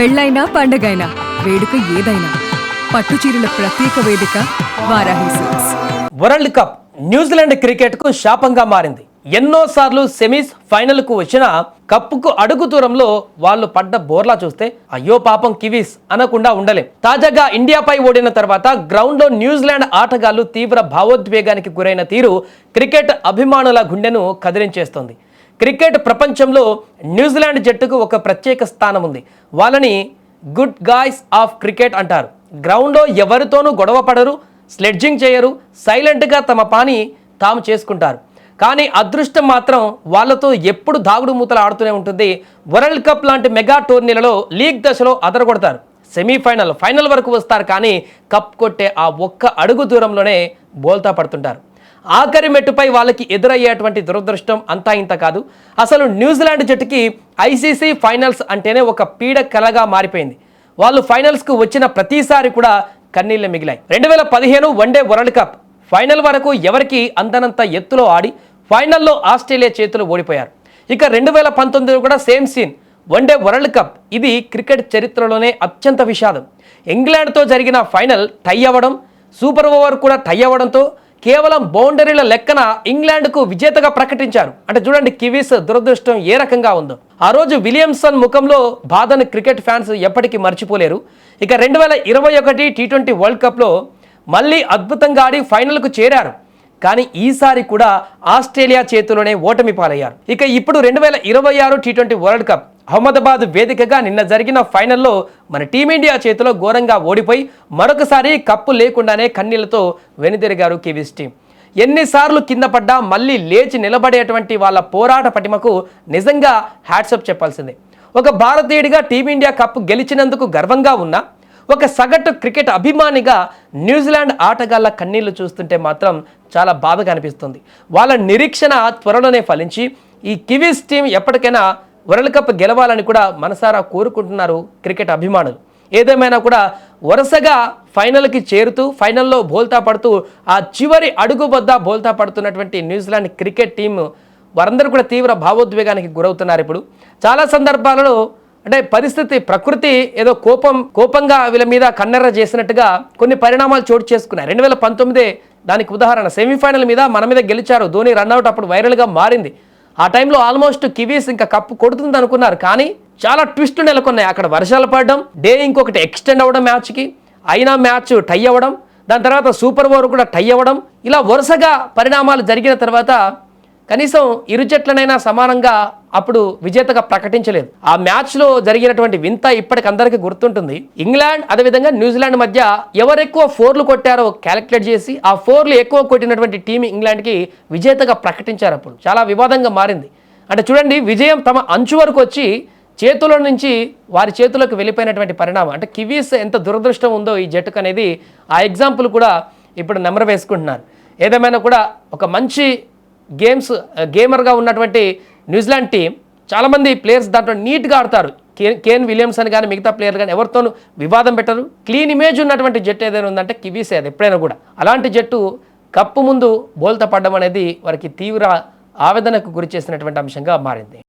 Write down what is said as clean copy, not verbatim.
పెళ్ళైనా పండగైనా వేడుక ఏదైనా పట్టు చీరల ప్రత్యేక వేదిక Varahi silks. World cup New Zealand క్రికెట్కు శాపంగా మారింది. ఎన్నోసార్లు సెమీస్ ఫైనల్కు వచ్చిన కప్పుకు అడుగు దూరంలో వాళ్ళు పడ్డ బోర్లా చూస్తే అయ్యో పాపం కివీస్ అనకుండా ఉండలేం. తాజాగా ఇండియాపై ఓడిన తర్వాత గ్రౌండ్లో న్యూజిలాండ్ ఆటగాళ్లు తీవ్ర భావోద్వేగానికి గురైన తీరు క్రికెట్ అభిమానుల గుండెను కదిలించేస్తోంది. క్రికెట్ ప్రపంచంలో న్యూజిలాండ్ జట్టుకు ఒక ప్రత్యేక స్థానం ఉంది. వాళ్ళని గుడ్ గాయ్స్ ఆఫ్ క్రికెట్ అంటారు. గ్రౌండ్లో ఎవరితోనూ గొడవ పడరు, స్లెడ్జింగ్ చేయరు, సైలెంట్గా తమ పని తాము చేసుకుంటారు. కానీ అదృష్టం మాత్రం వాళ్ళతో ఎప్పుడు దాగుడు మూతలు ఆడుతూనే ఉంటుంది. వరల్డ్ కప్ లాంటి మెగా టోర్నీలలో లీగ్ దశలో అదరగొడతారు, సెమీఫైనల్ ఫైనల్ వరకు వస్తారు. కానీ కప్ కొట్టే ఆ ఒక్క అడుగు దూరంలోనే బోల్తా పడుతుంటారు. ఆఖరి మెట్టుపై వాళ్ళకి ఎదురయ్యేటువంటి దురదృష్టం అంతా ఇంత కాదు. అసలు న్యూజిలాండ్ జట్టుకి ఐసీసీ ఫైనల్స్ అంటేనే ఒక పీడ కలగా మారిపోయింది. వాళ్ళు ఫైనల్స్కు వచ్చిన ప్రతిసారి కూడా కన్నీళ్లు మిగిలాయి. 2015 వన్డే వరల్డ్ కప్ ఫైనల్ వరకు ఎవరికి అందనంత ఎత్తులో ఆడి ఫైనల్లో ఆస్ట్రేలియా చేతులు ఓడిపోయారు. ఇక 2019 కూడా same scene, one day world cup. ఇది క్రికెట్ చరిత్రలోనే అత్యంత విషాదం. ఇంగ్లాండ్తో జరిగిన ఫైనల్ టై అవ్వడం, సూపర్ ఓవర్ కూడా టై అవ్వడంతో కేవలం బౌండరీల లెక్కన ఇంగ్లాండ్కు విజేతగా ప్రకటించారు. అంటే చూడండి కివీస్ దురదృష్టం ఏ రకంగా ఉందో. ఆ రోజు విలియమ్సన్ ముఖంలో బాధను క్రికెట్ ఫ్యాన్స్ ఎప్పటికీ మర్చిపోలేరు. ఇక 2021 టీ20 వరల్డ్ కప్లో మళ్ళీ అద్భుతంగా ఆడి ఫైనల్కు చేరారు. కానీ ఈసారి కూడా ఆస్ట్రేలియా చేతిలోనే ఓటమి పాలయ్యారు. ఇక ఇప్పుడు 2026 టీ20 వరల్డ్ కప్ అహ్మదాబాద్ వేదికగా నిన్న జరిగిన ఫైనల్లో మన టీమిండియా చేతిలో ఘోరంగా ఓడిపోయి మరొకసారి కప్పు లేకుండానే కన్నీళ్లతో వెనుదిరిగారు కివీస్ టీం. ఎన్నిసార్లు కింద పడ్డా మళ్ళీ లేచి నిలబడేటువంటి వాళ్ళ పోరాట పటిమకు నిజంగా హ్యాట్సప్ చెప్పాల్సిందే. ఒక భారతీయుడిగా టీమిండియా కప్పు గెలిచినందుకు గర్వంగా ఉన్నా, ఒక సగటు క్రికెట్ అభిమానిగా న్యూజిలాండ్ ఆటగాళ్ల కన్నీళ్లు చూస్తుంటే మాత్రం చాలా బాధగా అనిపిస్తుంది. వాళ్ళ నిరీక్షణ త్వరలోనే ఫలించి ఈ కివీస్ టీం ఎప్పటికైనా వరల్డ్ కప్ గెలవాలని కూడా మనసారా కోరుకుంటున్నారు క్రికెట్ అభిమానులు. ఏదేమైనా కూడా వరుసగా ఫైనల్కి చేరుతూ ఫైనల్లో బోల్తా పడుతూ ఆ చివరి అడుగు వద్ద బోల్తా పడుతున్నటువంటి న్యూజిలాండ్ క్రికెట్ టీం వారందరూ కూడా తీవ్ర భావోద్వేగానికి గురవుతున్నారు. ఇప్పుడు చాలా సందర్భాలలో అంటే పరిస్థితి ప్రకృతి ఏదో కోపంగా వీళ్ళ మీద కన్నెర్ర చేసినట్టుగా కొన్ని పరిణామాలు చోటు చేసుకున్నాయి. 2019 దానికి ఉదాహరణ. సెమీఫైనల్ మీద మన మీద గెలిచారు, ధోని రన్అట్ అప్పుడు వైరల్గా మారింది. ఆ టైంలో ఆల్మోస్ట్ కివీస్ ఇంకా కప్పు కొడుతుంది అనుకున్నారు. కానీ చాలా ట్విస్టులు నెలకొన్నాయి. అక్కడ వర్షాలు పడడం, డే ఇంకొకటి ఎక్స్టెండ్ అవ్వడం మ్యాచ్కి, అయినా మ్యాచ్ టై అవ్వడం, దాని తర్వాత సూపర్ ఓవర్ కూడా టై అవ్వడం, ఇలా వరుసగా పరిణామాలు జరిగిన తర్వాత కనీసం ఇరు జట్లనైనా సమానంగా అప్పుడు విజేతగా ప్రకటించలేదు. ఆ మ్యాచ్లో జరిగినటువంటి వింత ఇప్పటికందరికీ గుర్తుంటుంది. ఇంగ్లాండ్ అదేవిధంగా న్యూజిలాండ్ మధ్య ఎవరెక్కువ ఫోర్లు కొట్టారో క్యాలిక్యులేట్ చేసి ఆ ఫోర్లు ఎక్కువ కొట్టినటువంటి టీం ఇంగ్లాండ్కి విజేతగా ప్రకటించారు. అప్పుడు చాలా వివాదంగా మారింది. అంటే చూడండి, విజయం తమ అంచు వరకు వచ్చి చేతుల నుంచి వారి చేతులకు వెళ్ళిపోయినటువంటి పరిణామం. అంటే కివీస్ ఎంత దురదృష్టం ఉందో ఈ జట్టుకు అనేది ఆ ఎగ్జాంపుల్ కూడా ఇప్పుడు నెమరు వేసుకుంటున్నారు. ఏదేమైనా కూడా ఒక మంచి గేమర్గా ఉన్నటువంటి న్యూజిలాండ్ టీం చాలామంది ప్లేయర్స్ దాంట్లో నీట్గా ఆడతారు. కేన్ విలియమ్సన్ కానీ మిగతా ప్లేయర్ కానీ ఎవరితోనూ వివాదం పెట్టరు. క్లీన్ ఇమేజ్ ఉన్నటువంటి జట్టు ఏదైనా ఉందంటే కివీస్. అది ఎప్పుడైనా కూడా అలాంటి జట్టు కప్పు ముందు బోల్తా పడడం అనేది వారికి తీవ్ర ఆవేదనకు గురి చేసినటువంటి అంశంగా మారింది.